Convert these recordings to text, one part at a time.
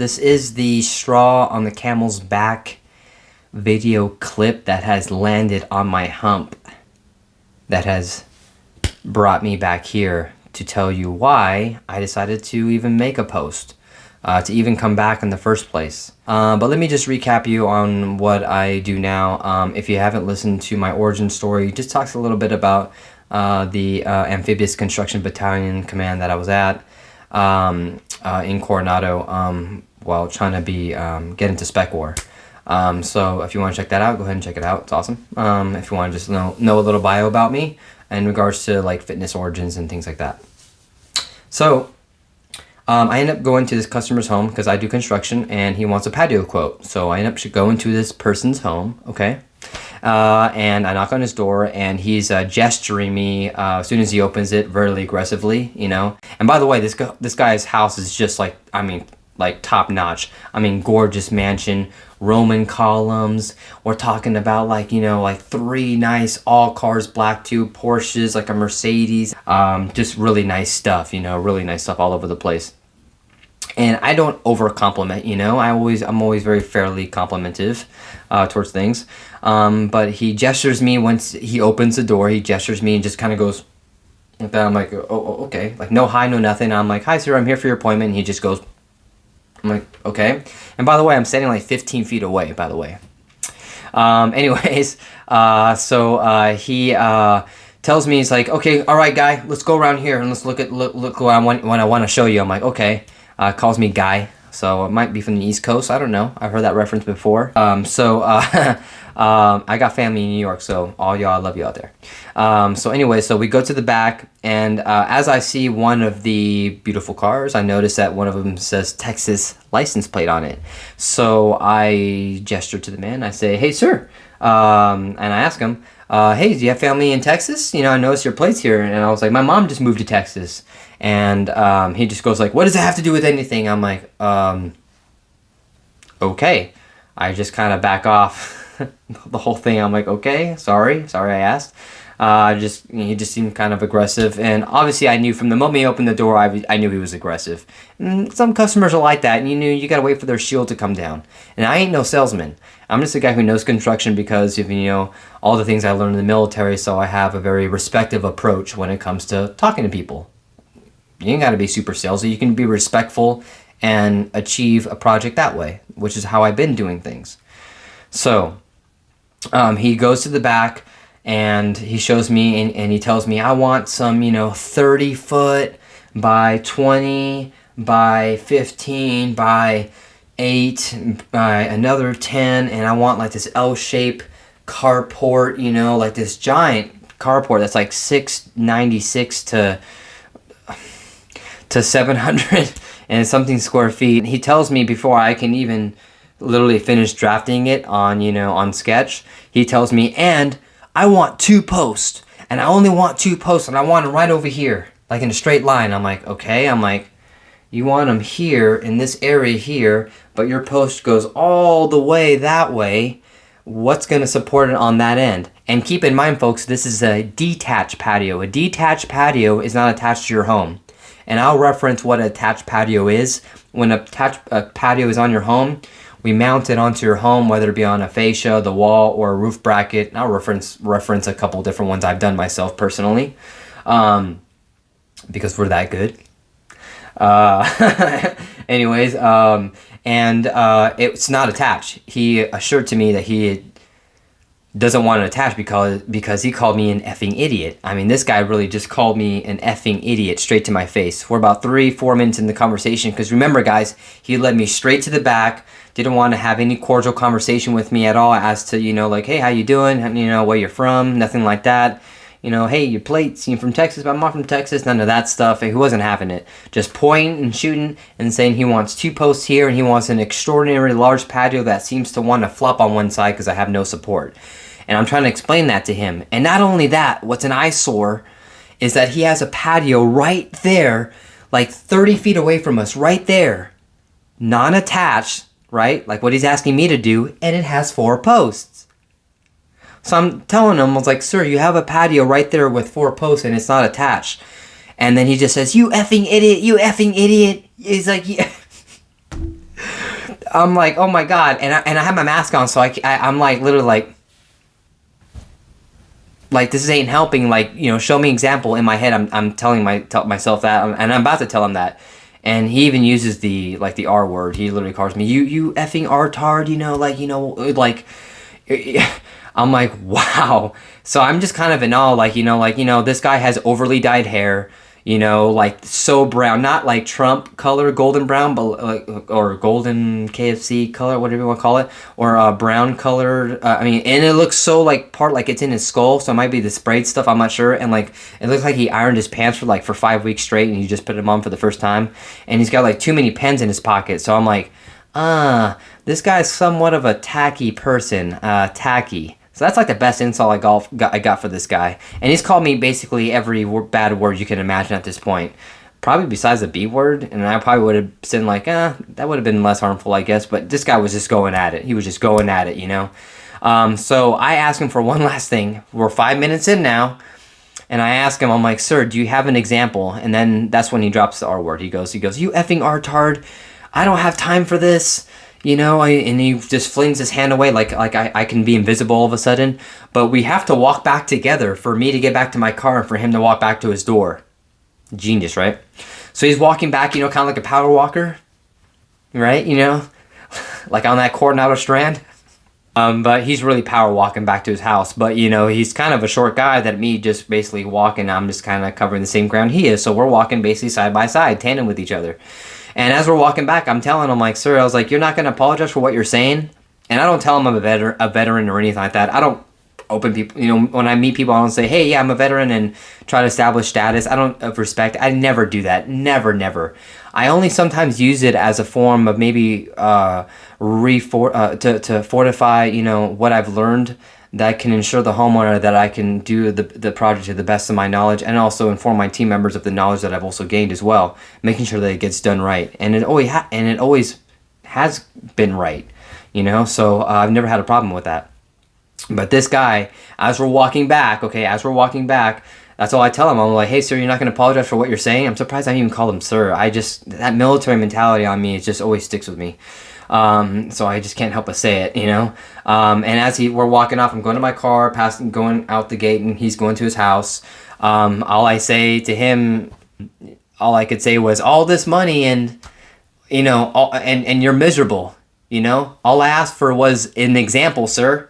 this is the straw on the camel's back video clip that has landed on my hump, that has brought me back here to tell you why I decided to even make a post, to even come back in the first place. But let me just recap you on what I do now. If you haven't listened to my origin story, it just talks a little bit about the Amphibious Construction Battalion command that I was at in Coronado while trying to get into Spec War. So if you want to check that out, go ahead and check it out. It's awesome. If you want to just know a little bio about me in regards to like fitness origins and things like that. So I end up going to this customer's home because I do construction and he wants a patio quote. So I end up going to this person's home, okay? And I knock on his door and he's gesturing me as soon as he opens it very aggressively, you know? And by the way, this guy's house is just like, I mean, like top notch. I mean, gorgeous mansion, Roman columns. We're talking about like, you know, like 3 nice all cars black tube Porsches, like a Mercedes, just really nice stuff, you know, really nice stuff all over the place. And I don't over compliment, you know, I'm always very fairly complimentive towards things. But he gestures me once he opens the door, he gestures me and just kind of goes like that. I'm like, oh, okay. Like no hi, no nothing. I'm like, hi sir, I'm here for your appointment. And he just goes, I'm like, okay. And by the way, I'm standing like 15 feet away, by the way. Anyways, so he tells me, he's like, okay, all right, guy, let's go around here and let's look what I want to show you. I'm like, okay. Calls me Guy, so it might be from the East Coast. I don't know. I've heard that reference before. I got family in New York, so all y'all, I love you out there. So anyway, so we go to the back, and as I see one of the beautiful cars, I notice that one of them says Texas license plate on it. So I gesture to the man. I say, hey, sir. And I ask him, hey, do you have family in Texas? You know, I noticed your plate's here. And I was like, my mom just moved to Texas. And he just goes like, what does it have to do with anything? I'm like, okay. I just kind of back off the whole thing. I'm like, okay, sorry I asked. He just seemed kind of aggressive. And obviously I knew from the moment he opened the door, I knew he was aggressive. And some customers are like that, and you gotta wait for their shield to come down. And I ain't no salesman. I'm just a guy who knows construction because of, you know, all the things I learned in the military, so I have a very respectful approach when it comes to talking to people. You ain't gotta be super salesy. You can be respectful and achieve a project that way, which is how I've been doing things. So he goes to the back and he shows me and he tells me, I want some, you know, 30 foot by 20 by 15 by 8 by another 10, and I want like this L-shaped carport, you know, like this giant carport that's like 696 to 700 and something square feet. He tells me before I can even literally finish drafting it on, you know, on Sketch, he tells me, and I want 2 posts, and I only want 2 posts, and I want them right over here, like in a straight line. I'm like, okay. I'm like, you want them here in this area here, but your post goes all the way that way. What's going to support it on that end? And keep in mind, folks, this is a detached patio. A detached patio is not attached to your home. And I'll reference what an attached patio is. When a patio is on your home, we mount it onto your home, whether it be on a fascia, the wall, or a roof bracket. And I'll reference a couple different ones I've done myself personally, because we're that good. Anyways, it's not attached. He assured to me that he doesn't want it attached because he called me an effing idiot. I mean, this guy really just called me an effing idiot straight to my face. We're about 3-4 minutes in the conversation, because remember, guys, he led me straight to the back, didn't want to have any cordial conversation with me at all as to, you know, like, hey, how you doing? You know, where you're from? Nothing like that. You know, hey, your plates, you from Texas? I'm not from Texas. None of that stuff. He wasn't having it. Just pointing and shooting and saying he wants 2 posts here and he wants an extraordinarily large patio that seems to want to flop on one side because I have no support. And I'm trying to explain that to him. And not only that, what's an eyesore is that he has a patio right there, like 30 feet away from us, right there, non-attached, right? Like what he's asking me to do, and it has 4 posts. So I'm telling him, I was like, sir, you have a patio right there with 4 posts and it's not attached. And then he just says, you effing idiot, you effing idiot. He's like, yeah. I'm like, oh my God. And I have my mask on, so I'm like, literally like this ain't helping. Like, you know, show me example. In my head, I'm telling myself that, and I'm about to tell him that. And he even uses the R word. He literally calls me, you effing artard, you know, like I'm like, wow. So I'm just kind of in awe, like, this guy has overly dyed hair, you know, like so brown, not like Trump color, golden brown, but like, or golden KFC color, whatever you want to call it, or brown colored. I mean, and it looks so like like it's in his skull, so it might be the sprayed stuff. I'm not sure. And like, it looks like he ironed his pants for 5 weeks straight, and he just put them on for the first time. And he's got like too many pens in his pocket, so I'm like, this guy's somewhat of a tacky person, tacky. So that's like the best insult I got for this guy. And he's called me basically every bad word you can imagine at this point. Probably besides the B word. And I probably would have said like, that would have been less harmful, I guess. But this guy was just going at it. He was just going at it, you know. So I asked him for one last thing. We're 5 minutes in now. And I ask him, I'm like, sir, do you have an example? And then that's when he drops the R word. He goes, you effing artard. I don't have time for this. You know, and he just flings his hand away like I can be invisible all of a sudden. But we have to walk back together for me to get back to my car and for him to walk back to his door. Genius, right? So he's walking back, you know, kind of like a power walker, right? You know, like on that Coronado Strand. But he's really power walking back to his house. But, you know, he's kind of a short guy that me just basically walking. I'm just kind of covering the same ground he is. So we're walking basically side by side, tandem with each other. And as we're walking back, I'm telling him, like, sir, I was like, you're not going to apologize for what you're saying? And I don't tell him I'm a veteran or anything like that. I don't open people, you know, when I meet people, I don't say, hey, yeah, I'm a veteran and try to establish status. I don't respect. I never do that. Never. I only sometimes use it as a form of maybe to fortify, you know, what I've learned that can ensure the homeowner that I can do the project to the best of my knowledge, and also inform my team members of the knowledge that I've also gained as well, making sure that it gets done right. And it always has been right, you know. So I've never had a problem with that. But this guy, as we're walking back, that's all I tell him. I'm like, hey, sir, you're not going to apologize for what you're saying? I'm surprised I even called him sir. That military mentality on me, it just always sticks with me. So I just can't help but say it, you know. And as we're walking off, I'm going to my car, going out the gate, and he's going to his house. All I say to him, all I could say was, all this money and, you know, and you're miserable, you know. All I asked for was an example, sir.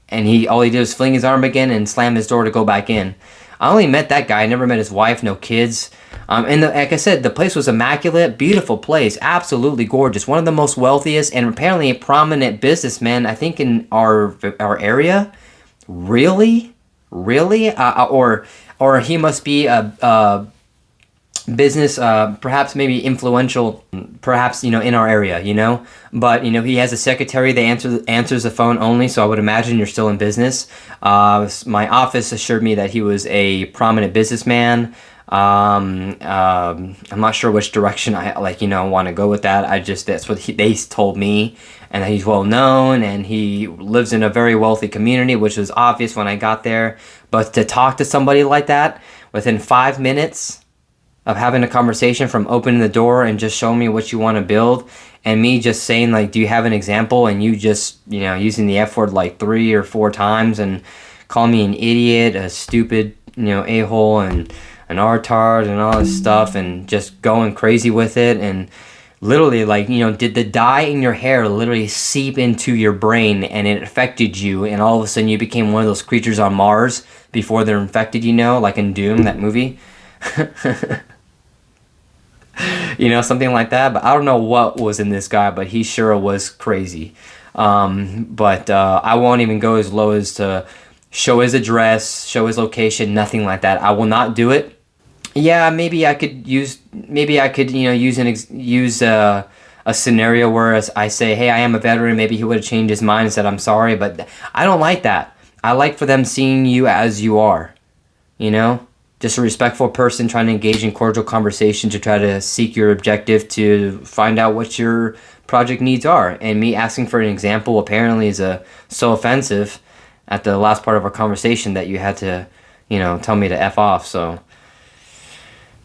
And all he did was fling his arm again and slam his door to go back in. I only met that guy. I never met his wife, no kids. And like I said, the place was immaculate, beautiful place, absolutely gorgeous. One of the most wealthiest and apparently a prominent businessman, I think, in our area. Really? Or he must be a business, perhaps maybe influential, perhaps, you know, in our area, you know. But, you know, he has a secretary that answers the phone only, so I would imagine you're still in business. My office assured me that he was a prominent businessman. I'm not sure which direction I want to go with that. That's what they told me, and that he's well known and he lives in a very wealthy community, which was obvious when I got there. But to talk to somebody like that within 5 minutes of having a conversation, from opening the door and just showing me what you want to build, and me just saying, like, do you have an example, and you just, you know, using the F word like 3 or 4 times and calling me an idiot, a stupid, you know, a-hole, and an artard and all this stuff, and just going crazy with it. And literally, like, you know, did the dye in your hair literally seep into your brain and it affected you, and all of a sudden you became one of those creatures on Mars before they're infected, you know, like in Doom, that movie? You know, something like that. But I don't know what was in this guy, but he sure was crazy. But I won't even go as low as to show his address, show his location, nothing like that. I will not do it. Yeah, maybe I could use a scenario where I say, hey, I am a veteran. Maybe he would have changed his mind and said, I'm sorry. But I don't like that. I like for them seeing you as you are, you know? Just a respectful person trying to engage in cordial conversation to try to seek your objective to find out what your project needs are. And me asking for an example apparently is so offensive at the last part of our conversation that you had to, you know, tell me to F off. So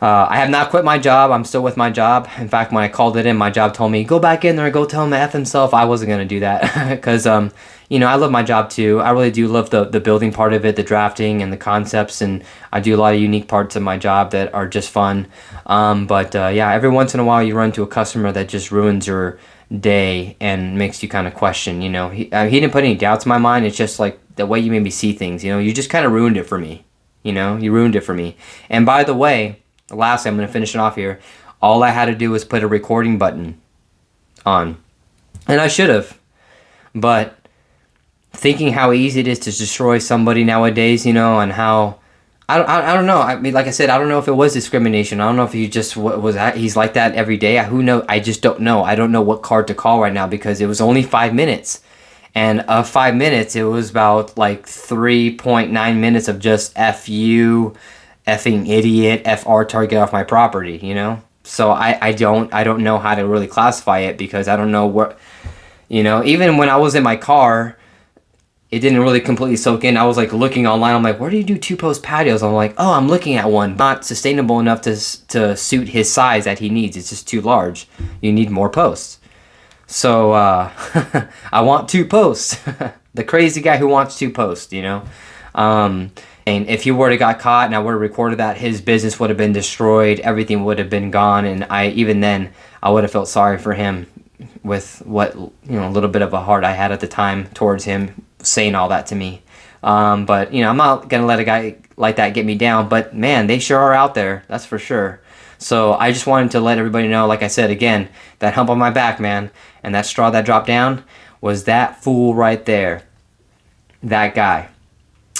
I have not quit my job. I'm still with my job. In fact, when I called it in, my job told me, go back in there and go tell him to F himself. I wasn't going to do that because, you know, I love my job too. I really do love the building part of it, the drafting and the concepts. And I do a lot of unique parts of my job that are just fun. But yeah, every once in a while you run into a customer that just ruins your day and makes you kind of question, you know. He didn't put any doubts in my mind. It's just like the way you made me see things, you know. You just kind of ruined it for me. You know, you ruined it for me. And by the way, lastly, I'm going to finish it off here. All I had to do was put a recording button on. And I should have. But thinking how easy it is to destroy somebody nowadays, you know, and how... I don't know. I mean, like I said, I don't know if it was discrimination. I don't know if he just he's like that every day. Who knows? I just don't know. I don't know what card to call right now because it was only 5 minutes. And of 5 minutes, it was about like 3.9 minutes of just F you, effing idiot, F retard, get off my property, you know? So I don't know how to really classify it because I don't know what, you know, even when I was in my car, it didn't really completely soak in. I was like looking online, I'm like, where do you do 2-post patios? I'm like, oh, I'm looking at one. Not sustainable enough to suit his size that he needs. It's just too large. You need more posts. So I want 2 posts. The crazy guy who wants 2 posts, you know? And if he were to got caught and I would have recorded that, his business would have been destroyed. Everything would have been gone. And even then, I would have felt sorry for him with what, you know, a little bit of a heart I had at the time towards him saying all that to me. But, you know, I'm not going to let a guy like that get me down. But, man, they sure are out there. That's for sure. So I just wanted to let everybody know, like I said, again, that hump on my back, man, and that straw that dropped down was that fool right there. That guy.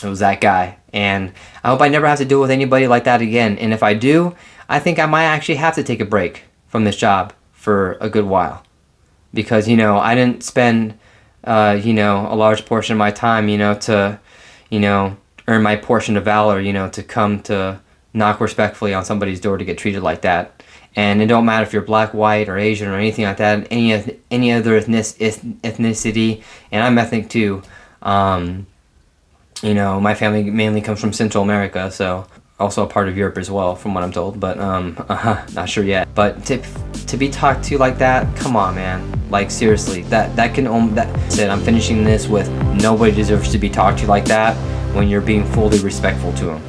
It was that guy. And I hope I never have to deal with anybody like that again. And if I do, I think I might actually have to take a break from this job for a good while. Because, you know, I didn't spend, you know, a large portion of my time, you know, to, you know, earn my portion of valor, you know, to come to knock respectfully on somebody's door to get treated like that. And it don't matter if you're black, white, or Asian, or anything like that, any other ethnicity, and I'm ethnic too. You know, my family mainly comes from Central America, so also a part of Europe as well, from what I'm told, but not sure yet. But to be talked to like that, come on, man. Like, seriously, that said, I'm finishing this with nobody deserves to be talked to like that when you're being fully respectful to them.